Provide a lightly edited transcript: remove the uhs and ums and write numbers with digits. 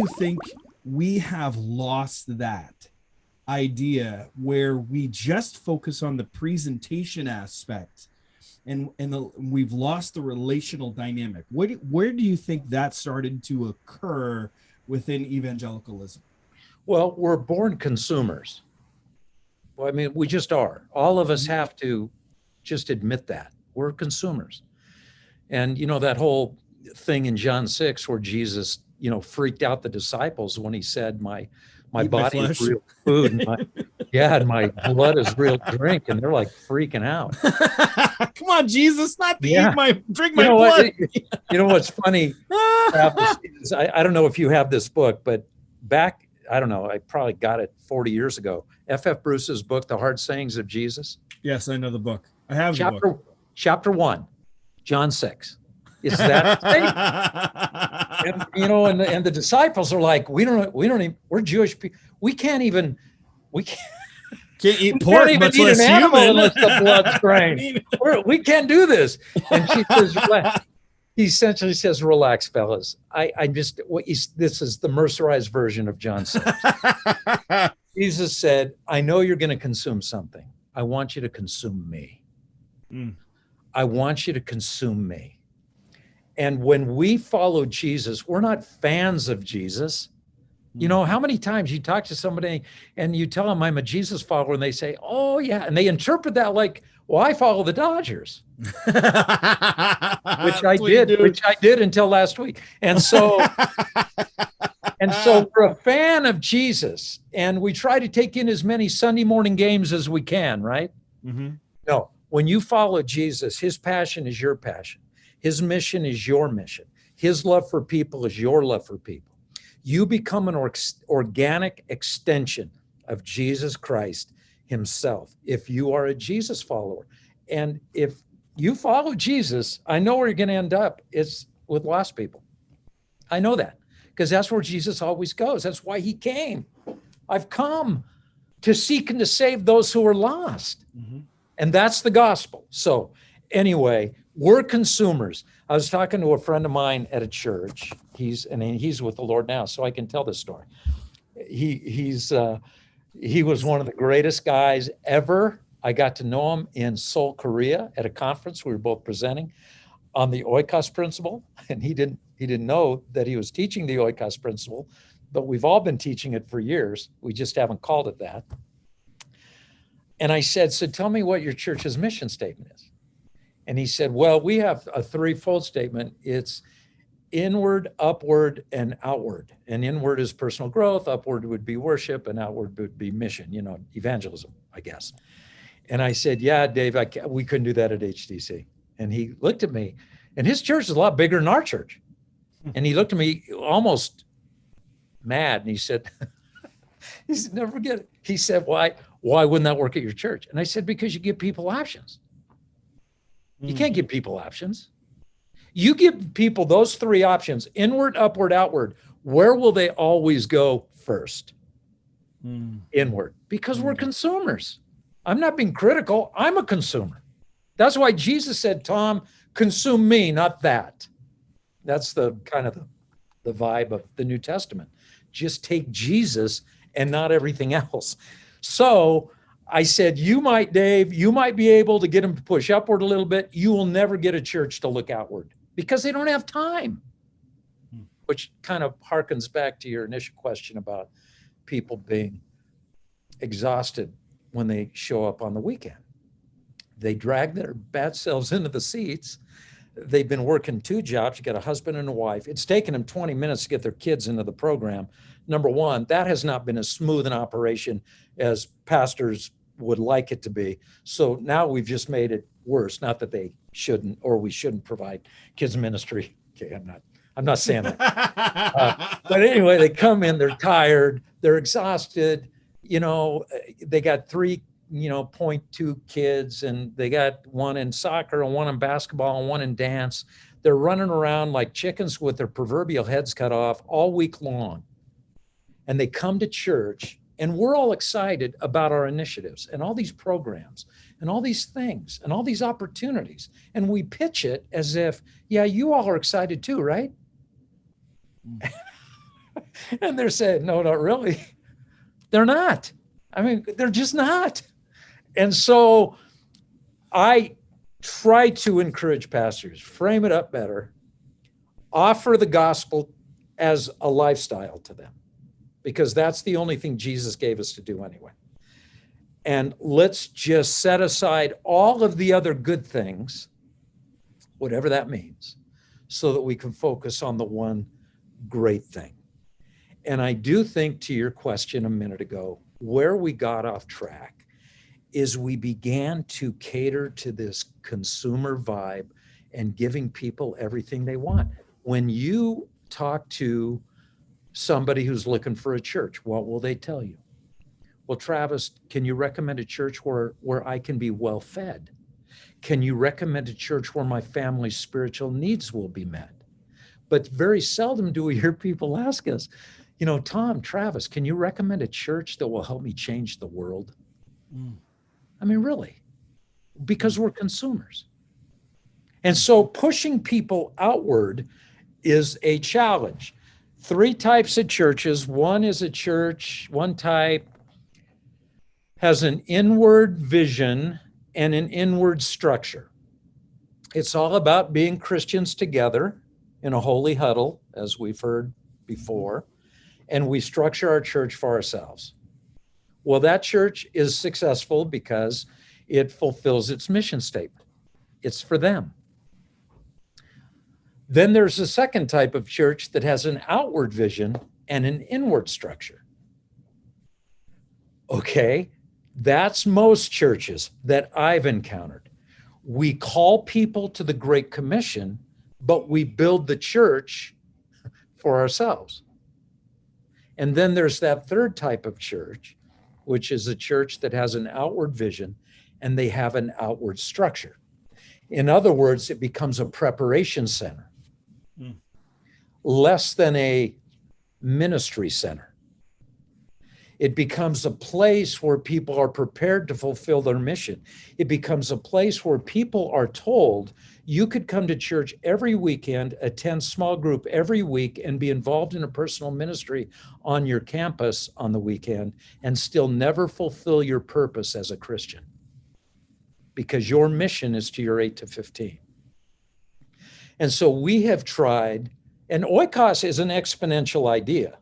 you think we have lost that idea where we just focus on the presentation aspect and we've lost the relational dynamic? Where do you think that started to occur within evangelicalism? Well, we're born consumers. Well, I mean, we just are. All of us have to just admit that. We're consumers. And, that whole thing in John 6 where Jesus, freaked out the disciples when he said, my body is real food and my blood is real drink. And they're like freaking out. Come on, Jesus, not to drink my blood. What's funny, Travis, I don't know if you have this book, but back, I don't know, I probably got it 40 years ago. F.F. Bruce's book, The Hard Sayings of Jesus. Yes, I know the book. I have the book. Chapter 1, John 6. It's that and the disciples are like, we don't even, we're Jewish people. We can't eat pork, much less human, unless the blood's drained. We can't do this. And she says, relax. He essentially says, relax, fellas. This is the Mercerized version of John 6. Jesus said, I know you're going to consume something. I want you to consume me. I want you to consume me. And when we follow Jesus, we're not fans of Jesus. How many times you talk to somebody and you tell them I'm a Jesus follower and they say, oh yeah. And they interpret that like, well, I follow the Dodgers, which I did until last week. And so, we're a fan of Jesus and we try to take in as many Sunday morning games as we can, right? Mm-hmm. No, when you follow Jesus, his passion is your passion. His mission is your mission. His love for people is your love for people. You become an organic extension of Jesus Christ himself if you are a Jesus follower. And if you follow Jesus, I know where you're going to end up. It's with lost people. I know that because that's where Jesus always goes. That's why he came. I've come to seek and to save those who are lost. Mm-hmm. And that's the gospel. So anyway, we're consumers. I was talking to a friend of mine at a church. He's with the Lord now, so I can tell this story. He was one of the greatest guys ever. I got to know him in Seoul, Korea, at a conference. We were both presenting on the Oikos Principle, and he didn't know that he was teaching the Oikos Principle, but we've all been teaching it for years. We just haven't called it that. And I said, so tell me what your church's mission statement is. And he said, well, we have a threefold statement. It's inward, upward, and outward. And inward is personal growth, upward would be worship, and outward would be mission, evangelism, I guess. And I said, yeah, Dave, we couldn't do that at HTC. And he looked at me, and his church is a lot bigger than our church. And he looked at me almost mad, and he said, never forget it. He said, why wouldn't that work at your church? And I said, because you give people options. You can't give people options. You give people those three options, inward, upward, outward. Where will they always go first? Inward, because we're consumers. I'm not being critical. I'm a consumer. That's why Jesus said, Tom, consume me, not that. That's the kind of the vibe of the New Testament. Just take Jesus and not everything else. So I said, Dave, you might be able to get them to push upward a little bit. You will never get a church to look outward because they don't have time, which kind of harkens back to your initial question about people being exhausted when they show up on the weekend. They drag their bad selves into the seats. They've been working 2 jobs. You got a husband and a wife. It's taken them 20 minutes to get their kids into the program. Number one, that has not been as smooth an operation as pastors would like it to be. So now we've just made it worse. Not that they shouldn't, or we shouldn't provide kids ministry. Okay, I'm not saying that. But anyway, they come in, they're tired, they're exhausted. They got 3.2 kids, and they got one in soccer and one in basketball and one in dance. They're running around like chickens with their proverbial heads cut off all week long. And they come to church, and we're all excited about our initiatives and all these programs and all these things and all these opportunities. And we pitch it as if, yeah, you all are excited too, right? And they're saying, no, not really. They're not. I mean, they're just not. And so I try to encourage pastors, frame it up better, offer the gospel as a lifestyle to them, because that's the only thing Jesus gave us to do anyway. And let's just set aside all of the other good things, whatever that means, so that we can focus on the one great thing. And I do think, to your question a minute ago, where we got off track is we began to cater to this consumer vibe and giving people everything they want. When you talk to somebody who's looking for a church, what will they tell you? Well, Travis, can you recommend a church where I can be well fed? Can you recommend a church where my family's spiritual needs will be met? But very seldom do we hear people ask us, Tom, Travis, can you recommend a church that will help me change the world? I mean, really, because we're consumers. And so pushing people outward is a challenge. 3 types of churches. One is a church, one type has an inward vision and an inward structure. It's all about being Christians together in a holy huddle, as we've heard before, and we structure our church for ourselves. Well, that church is successful because it fulfills its mission statement. It's for them. Then there's a second type of church that has an outward vision and an inward structure. Okay, that's most churches that I've encountered. We call people to the Great Commission, but we build the church for ourselves. And then there's that third type of church, which is a church that has an outward vision and they have an outward structure. In other words, it becomes a preparation center, less than a ministry center. It becomes a place where people are prepared to fulfill their mission. It becomes a place where people are told, you could come to church every weekend, attend small group every week, and be involved in a personal ministry on your campus on the weekend and still never fulfill your purpose as a Christian, because your mission is to your 8 to 15. And so we have tried, and Oikos is an exponential idea.